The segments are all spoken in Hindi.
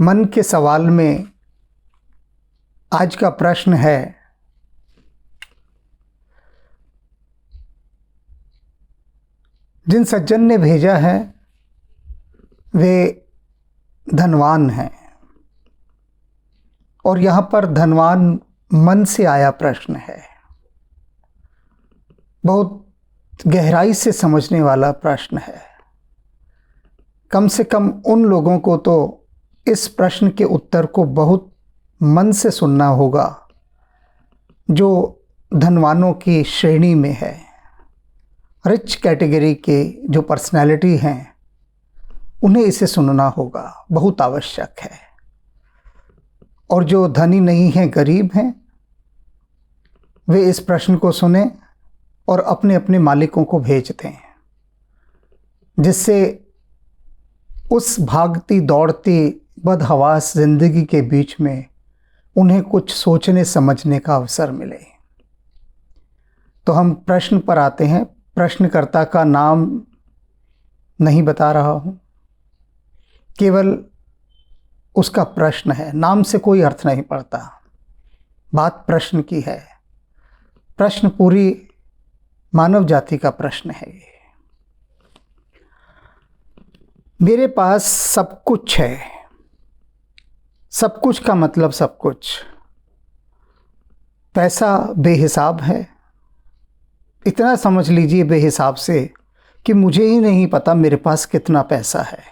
मन के सवाल में आज का प्रश्न है, जिन सज्जन ने भेजा है वे धनवान हैं और यहाँ पर धनवान मन से आया प्रश्न है। बहुत गहराई से समझने वाला प्रश्न है। कम से कम उन लोगों को तो इस प्रश्न के उत्तर को बहुत मन से सुनना होगा जो धनवानों की श्रेणी में है। रिच कैटेगरी के जो पर्सनैलिटी हैं उन्हें इसे सुनना होगा, बहुत आवश्यक है। और जो धनी नहीं हैं, गरीब हैं, वे इस प्रश्न को सुने और अपने अपने मालिकों को भेज दें, जिससे उस भागती दौड़ती बदहवास जिंदगी के बीच में उन्हें कुछ सोचने समझने का अवसर मिले। तो हम प्रश्न पर आते हैं। प्रश्नकर्ता का नाम नहीं बता रहा हूँ, केवल उसका प्रश्न है। नाम से कोई अर्थ नहीं पड़ता, बात प्रश्न की है। प्रश्न पूरी मानव जाति का प्रश्न है। ये मेरे पास सब कुछ है। सब कुछ का मतलब सब कुछ। पैसा बेहिसाब है। इतना समझ लीजिए बेहिसाब से कि मुझे ही नहीं पता मेरे पास कितना पैसा है।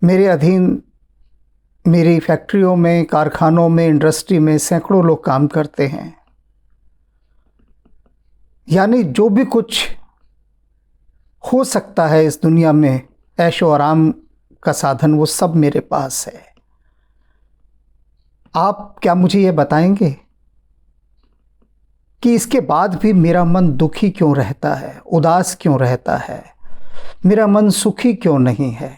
मेरे अधीन मेरी फैक्ट्रियों में, कारखानों में, इंडस्ट्री में सैकड़ों लोग काम करते हैं। यानी जो भी कुछ हो सकता है इस दुनिया में ऐशो आराम का साधन, वो सब मेरे पास है। आप क्या मुझे ये बताएंगे कि इसके बाद भी मेरा मन दुखी क्यों रहता है, उदास क्यों रहता है, मेरा मन सुखी क्यों नहीं है?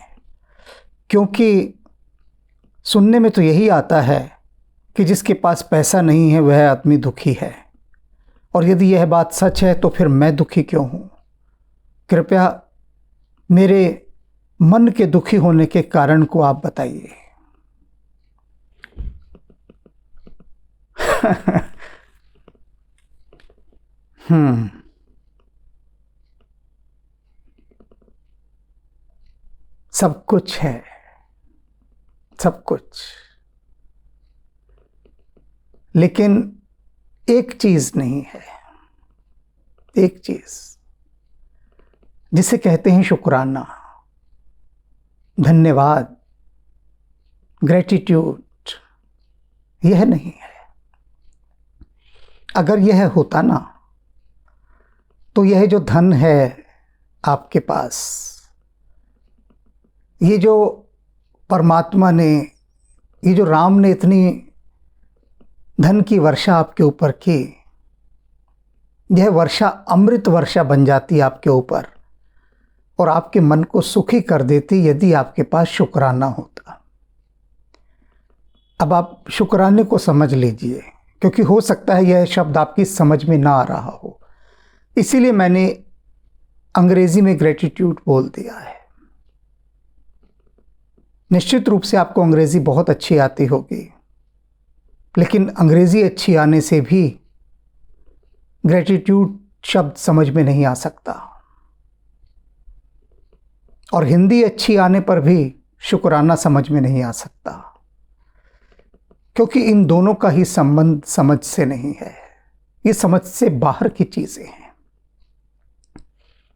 क्योंकि सुनने में तो यही आता है कि जिसके पास पैसा नहीं है वह आदमी दुखी है। और यदि यह बात सच है तो फिर मैं दुखी क्यों हूँ? कृपया मेरे मन के दुखी होने के कारण को आप बताइए। सब कुछ है, सब कुछ, लेकिन एक चीज नहीं है। एक चीज जिसे कहते हैं शुक्राना, धन्यवाद, ग्रेटिट्यूड, यह नहीं है। अगर यह होता ना तो यह जो धन है आपके पास, ये जो परमात्मा ने, ये जो राम ने इतनी धन की वर्षा आपके ऊपर की, यह वर्षा अमृत वर्षा बन जाती आपके ऊपर और आपके मन को सुखी कर देती यदि आपके पास शुक्राना होता। अब आप शुक्राने को समझ लीजिए, क्योंकि हो सकता है यह शब्द आपकी समझ में ना आ रहा हो, इसीलिए मैंने अंग्रेजी में ग्रेटिट्यूड बोल दिया है। निश्चित रूप से आपको अंग्रेजी बहुत अच्छी आती होगी, लेकिन अंग्रेजी अच्छी आने से भी ग्रेटिट्यूड शब्द समझ में नहीं आ सकता, और हिंदी अच्छी आने पर भी शुक्राना समझ में नहीं आ सकता, क्योंकि इन दोनों का ही संबंध समझ से नहीं है। ये समझ से बाहर की चीजें हैं।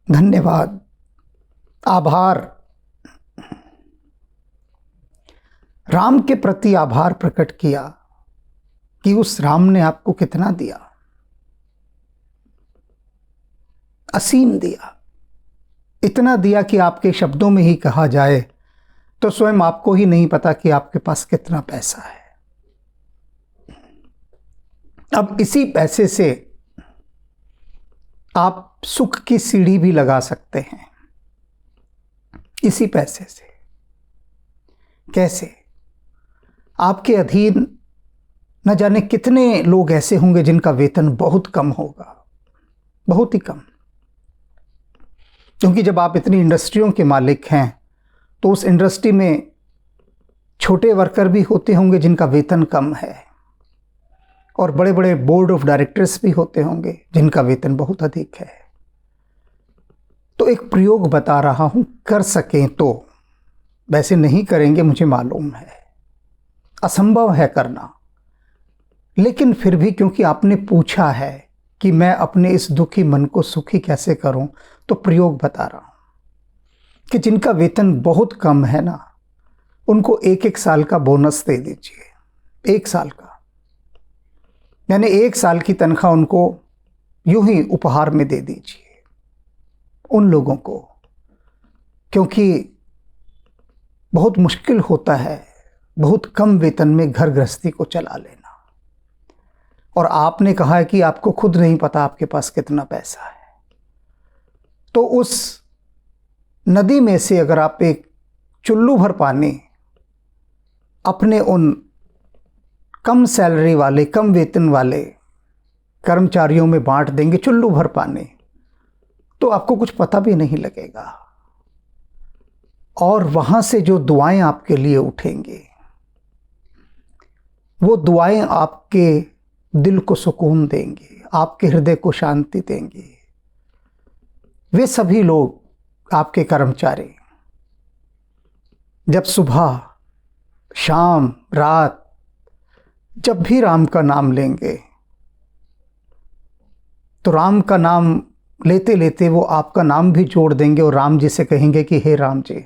धन्यवाद, आभार, राम के प्रति आभार प्रकट किया कि उस राम ने आपको कितना दिया, असीम दिया। इतना दिया कि आपके शब्दों में ही कहा जाए तो स्वयं आपको ही नहीं पता कि आपके पास कितना पैसा है। अब इसी पैसे से आप सुख की सीढ़ी भी लगा सकते हैं। इसी पैसे से। कैसे? आपके अधीन न जाने कितने लोग ऐसे होंगे जिनका वेतन बहुत कम होगा, बहुत ही कम। क्योंकि जब आप इतनी इंडस्ट्रियों के मालिक हैं तो उस इंडस्ट्री में छोटे वर्कर भी होते होंगे जिनका वेतन कम है, और बड़े बड़े बोर्ड ऑफ डायरेक्टर्स भी होते होंगे जिनका वेतन बहुत अधिक है। तो एक प्रयोग बता रहा हूं, कर सकें तो। वैसे नहीं करेंगे मुझे मालूम है, असंभव है करना, लेकिन फिर भी क्योंकि आपने पूछा है कि मैं अपने इस दुखी मन को सुखी कैसे करूं, तो प्रयोग बता रहा हूं कि जिनका वेतन बहुत कम है ना, उनको 1-1 साल का बोनस दे दीजिए। 1 साल का, यानी 1 साल की तनख्वाह उनको यूं ही उपहार में दे दीजिए उन लोगों को, क्योंकि बहुत मुश्किल होता है बहुत कम वेतन में घर गृहस्थी को चला लेना। और आपने कहा है कि आपको खुद नहीं पता आपके पास कितना पैसा है, तो उस नदी में से अगर आप एक चुल्लू भर पानी अपने उन कम सैलरी वाले, कम वेतन वाले कर्मचारियों में बांट देंगे, चुल्लू भर पानी, तो आपको कुछ पता भी नहीं लगेगा। और वहां से जो दुआएं आपके लिए उठेंगी, वो दुआएं आपके दिल को सुकून देंगी, आपके हृदय को शांति देंगी। वे सभी लोग आपके कर्मचारी जब सुबह, शाम, रात जब भी राम का नाम लेंगे, तो राम का नाम लेते लेते वो आपका नाम भी जोड़ देंगे और राम जी से कहेंगे कि हे राम जी,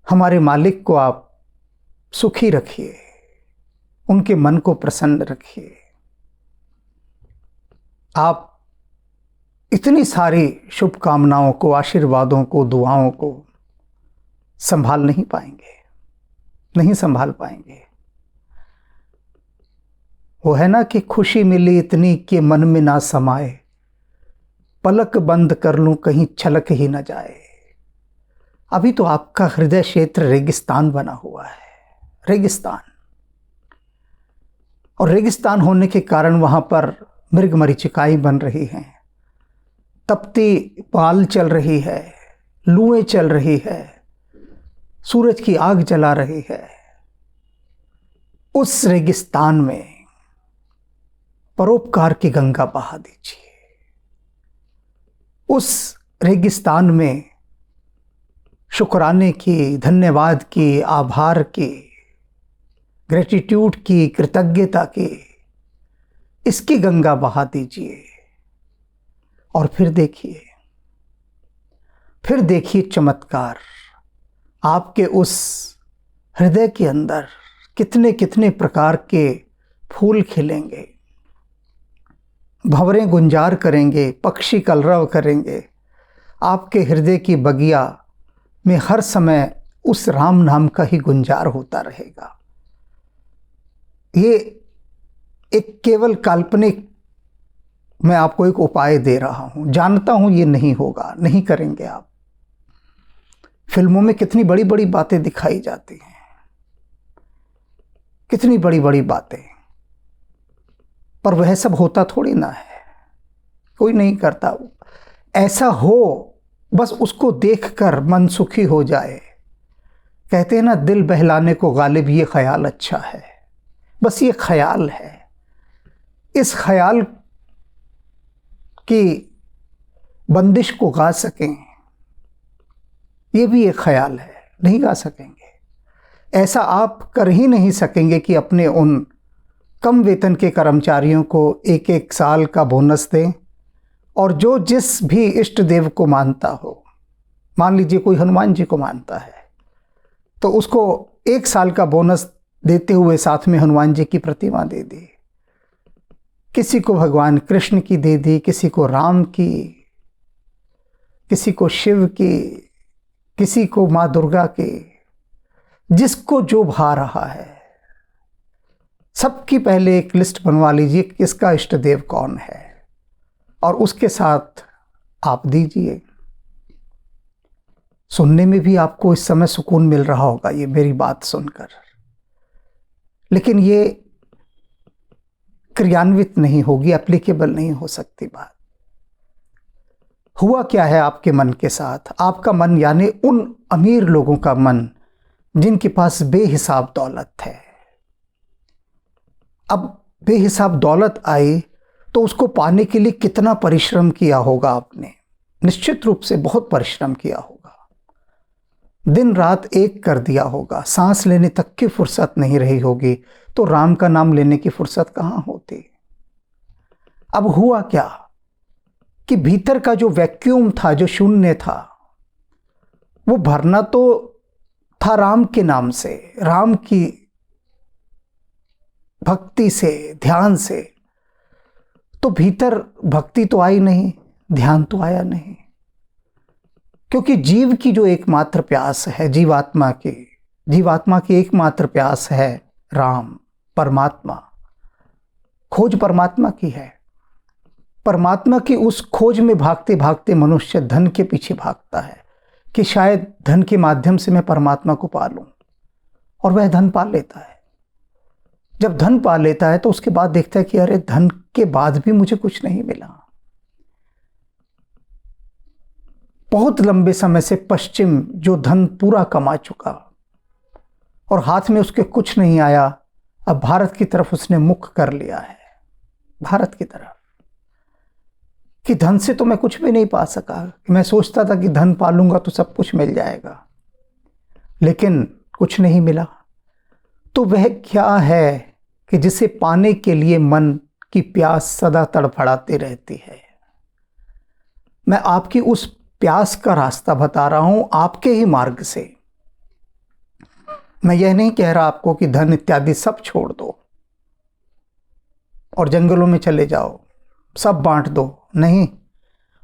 हमारे मालिक को आप सुखी रखिए, उनके मन को प्रसन्न रखिए। आप इतनी सारी शुभकामनाओं को, आशीर्वादों को, दुआओं को संभाल नहीं पाएंगे, नहीं संभाल पाएंगे। वो है ना कि खुशी मिली इतनी कि मन में ना समाए, पलक बंद कर लूं कहीं छलक ही न जाए। अभी तो आपका हृदय क्षेत्र रेगिस्तान बना हुआ है, रेगिस्तान। और रेगिस्तान होने के कारण वहां पर मृग मरीचिकाएं बन रही हैं, तपती पाल चल रही है, लूएं चल रही है, सूरज की आग जला रही है। उस रेगिस्तान में परोपकार की गंगा बहा दीजिए। उस रेगिस्तान में शुक्राने की, धन्यवाद की, आभार की, ग्रेटिट्यूड की, कृतज्ञता की, इसकी गंगा बहा दीजिए। और फिर देखिए चमत्कार। आपके उस हृदय के अंदर कितने कितने प्रकार के फूल खिलेंगे, भंवरें गुंजार करेंगे, पक्षी कलरव करेंगे। आपके हृदय की बगिया में हर समय उस राम नाम का ही गुंजार होता रहेगा। ये एक केवल काल्पनिक मैं आपको एक उपाय दे रहा हूं, जानता हूं ये नहीं होगा, नहीं करेंगे आप। फिल्मों में कितनी बड़ी बड़ी बातें दिखाई जाती हैं, कितनी बड़ी बड़ी बातें, पर वह सब होता थोड़ी ना है, कोई नहीं करता। ऐसा हो बस उसको देखकर मन सुखी हो जाए। कहते हैं ना, दिल बहलाने को गालिब ये ख्याल अच्छा है। बस ये ख्याल है, इस ख्याल की बंदिश को गा सकें, ये भी एक ख्याल है, नहीं गा सकेंगे। ऐसा आप कर ही नहीं सकेंगे कि अपने उन कम वेतन के कर्मचारियों को 1-1 साल का बोनस दें, और जो जिस भी इष्ट देव को मानता हो, मान लीजिए कोई हनुमान जी को मानता है, तो उसको 1 साल का बोनस देते हुए साथ में हनुमान जी की प्रतिमा दे दी। किसी को भगवान कृष्ण की दे दी, किसी को राम की, किसी को शिव की, किसी को माँ दुर्गा की, जिसको जो भा रहा है। सबकी पहले एक लिस्ट बनवा लीजिए किसका इष्ट देव कौन है, और उसके साथ आप दीजिए। सुनने में भी आपको इस समय सुकून मिल रहा होगा ये मेरी बात सुनकर, लेकिन ये क्रियान्वित नहीं होगी, एप्लीकेबल नहीं हो सकती बात। हुआ क्या है आपके मन के साथ? आपका मन यानी उन अमीर लोगों का मन जिनके पास बेहिसाब दौलत है। अब बेहिसाब दौलत आई तो उसको पाने के लिए कितना परिश्रम किया होगा आपने। निश्चित रूप से बहुत परिश्रम किया होगा, दिन रात एक कर दिया होगा, सांस लेने तक की फुर्सत नहीं रही होगी, तो राम का नाम लेने की फुर्सत कहाँ होती। अब हुआ क्या कि भीतर का जो वैक्यूम था, जो शून्य था, वो भरना तो था राम के नाम से, राम की भक्ति से, ध्यान से। तो भीतर भक्ति तो आई नहीं, ध्यान तो आया नहीं, क्योंकि जीव की जो एकमात्र प्यास है, जीवात्मा की एकमात्र प्यास है राम, परमात्मा। खोज परमात्मा की है। परमात्मा की उस खोज में भागते भागते मनुष्य धन के पीछे भागता है कि शायद धन के माध्यम से मैं परमात्मा को पा लूं, और वह धन पा लेता है। जब धन पा लेता है तो उसके बाद देखता है कि अरे, धन के बाद भी मुझे कुछ नहीं मिला। बहुत लंबे समय से पश्चिम जो धन पूरा कमा चुका और हाथ में उसके कुछ नहीं आया, अब भारत की तरफ उसने मुख कर लिया है, भारत की तरफ, कि धन से तो मैं कुछ भी नहीं पा सका। मैं सोचता था कि धन पालूंगा तो सब कुछ मिल जाएगा, लेकिन कुछ नहीं मिला। तो वह क्या है कि जिसे पाने के लिए मन की प्यास सदा तड़फड़ाती रहती है। मैं आपकी उस प्यास का रास्ता बता रहा हूं, आपके ही मार्ग से। मैं यह नहीं कह रहा आपको कि धन इत्यादि सब छोड़ दो और जंगलों में चले जाओ, सब बांट दो, नहीं।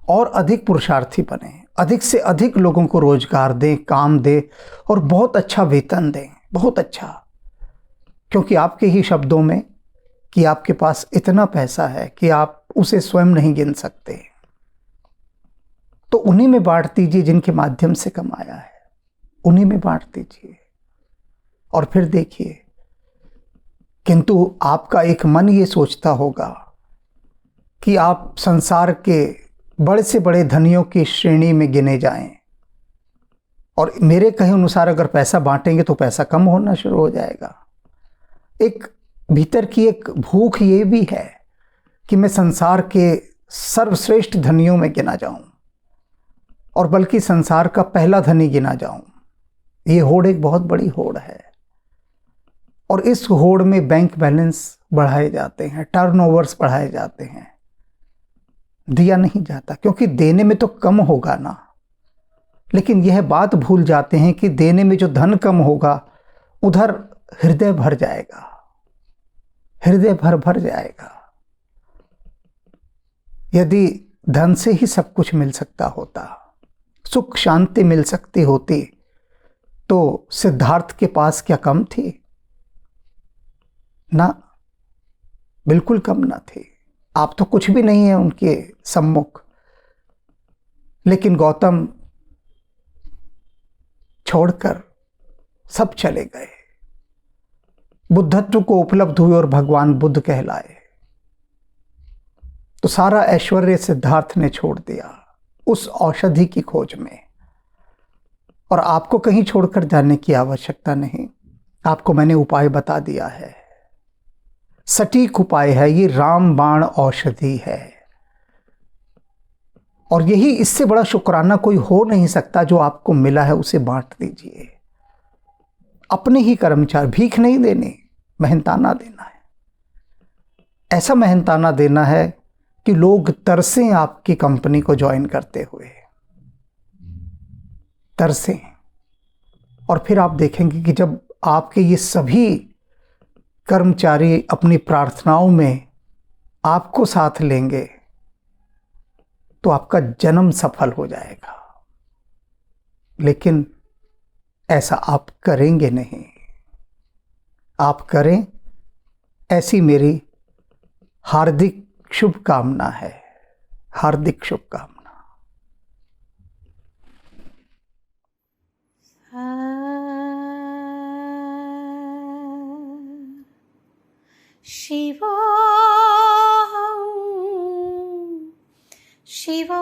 और अधिक पुरुषार्थी बने, अधिक से अधिक लोगों को रोजगार दें, काम दें, और बहुत अच्छा वेतन दें, बहुत अच्छा। क्योंकि आपके ही शब्दों में कि आपके पास इतना पैसा है कि आप उसे स्वयं नहीं गिन सकते, तो उन्हीं में बांट दीजिए जिनके माध्यम से कमाया है, उन्हीं में बांट दीजिए और फिर देखिए। किंतु आपका एक मन ये सोचता होगा कि आप संसार के बड़े से बड़े धनियों की श्रेणी में गिने जाएं, और मेरे कहे अनुसार अगर पैसा बांटेंगे तो पैसा कम होना शुरू हो जाएगा। एक भीतर की एक भूख ये भी है कि मैं संसार के सर्वश्रेष्ठ धनियों में गिना जाऊं, और बल्कि संसार का पहला धनी गिना जाऊं। ये होड़ एक बहुत बड़ी होड़ है, और इस होड़ में बैंक बैलेंस बढ़ाए जाते हैं, टर्नओवर्स बढ़ाए जाते हैं, दिया नहीं जाता, क्योंकि देने में तो कम होगा ना। लेकिन यह बात भूल जाते हैं कि देने में जो धन कम होगा, उधर हृदय भर जाएगा, हृदय भर भर जाएगा। यदि धन से ही सब कुछ मिल सकता होता, सुख शांति मिल सकती होती, तो सिद्धार्थ के पास क्या कम थी? ना, बिल्कुल कम ना थी। आप तो कुछ भी नहीं है उनके सम्मुख। लेकिन गौतम छोड़कर सब चले गए, बुद्धत्व को उपलब्ध हुए और भगवान बुद्ध कहलाए। तो सारा ऐश्वर्य सिद्धार्थ ने छोड़ दिया उस औषधि की खोज में। और आपको कहीं छोड़कर जाने की आवश्यकता नहीं, आपको मैंने उपाय बता दिया है, सटीक उपाय है। ये रामबाण औषधि है, और यही, इससे बड़ा शुक्राना कोई हो नहीं सकता। जो आपको मिला है उसे बांट दीजिए। अपने ही कर्मचारी, भीख नहीं देनी, मेहनताना देना है। ऐसा मेहनताना देना है कि लोग तरसें आपकी कंपनी को ज्वाइन करते हुए, तरसें। और फिर आप देखेंगे कि जब आपके ये सभी कर्मचारी अपनी प्रार्थनाओं में आपको साथ लेंगे, तो आपका जन्म सफल हो जाएगा। लेकिन ऐसा आप करेंगे नहीं। आप करें, ऐसी मेरी हार्दिक शुभकामना है, हार्दिक शुभकामना। शिवो शिवो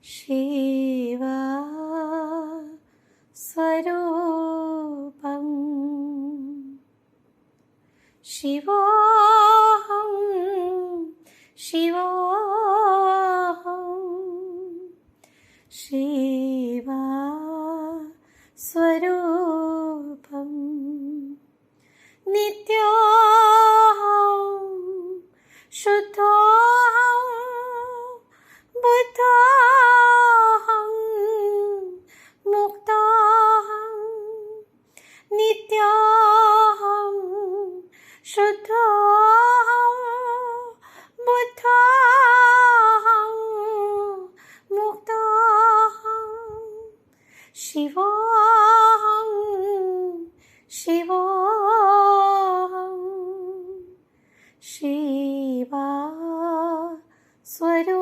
शिव शिवोऽहं शिवोऽहं शिवा स्वरूपं नित्योऽहं शुद्धोऽहं बुद्धोऽहं मुक्तोऽहं नित्योऽहं शुद्धोऽहं बुद्धोऽहं मुक्तोऽहं शिवोऽहं शिवोऽहं शिवा स्वरूपम्।